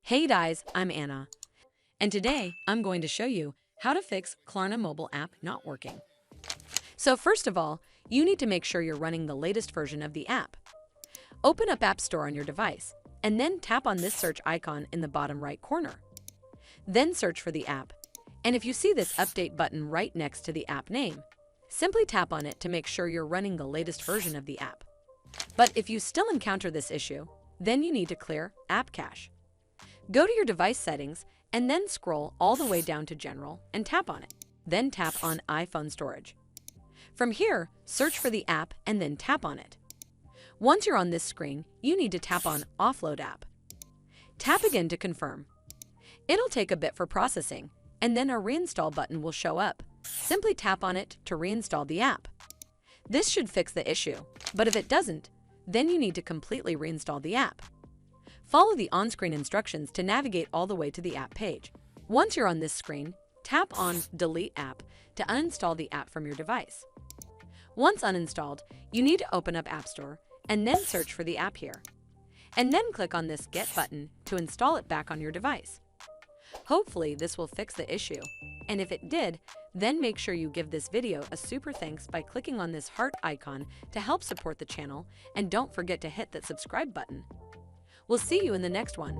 Hey guys, I'm Anna, and today I'm going to show you how to fix Klarna mobile app not working. So first of all, you need to make sure you're running the latest version of the app. Open up App Store on your device, and then tap on this search icon in the bottom right corner. Then search for the app, and if you see this update button right next to the app name, simply tap on it to make sure you're running the latest version of the app. But if you still encounter this issue, then you need to clear App Cache. Go to your device settings and then scroll all the way down to General and tap on it. Then tap on iPhone Storage. From here, search for the app and then tap on it. Once you're on this screen, you need to tap on Offload App. Tap again to confirm. It'll take a bit for processing, and then a Reinstall button will show up. Simply tap on it to reinstall the app. This should fix the issue, but if it doesn't, then you need to completely reinstall the app. Follow the on-screen instructions to navigate all the way to the app page. Once you're on this screen, tap on Delete App to uninstall the app from your device. Once uninstalled, you need to open up App Store and then search for the app here. And then click on this Get button to install it back on your device. Hopefully this will fix the issue, and if it did, then make sure you give this video a super thanks by clicking on this heart icon to help support the channel, and don't forget to hit that subscribe button. We'll see you in the next one.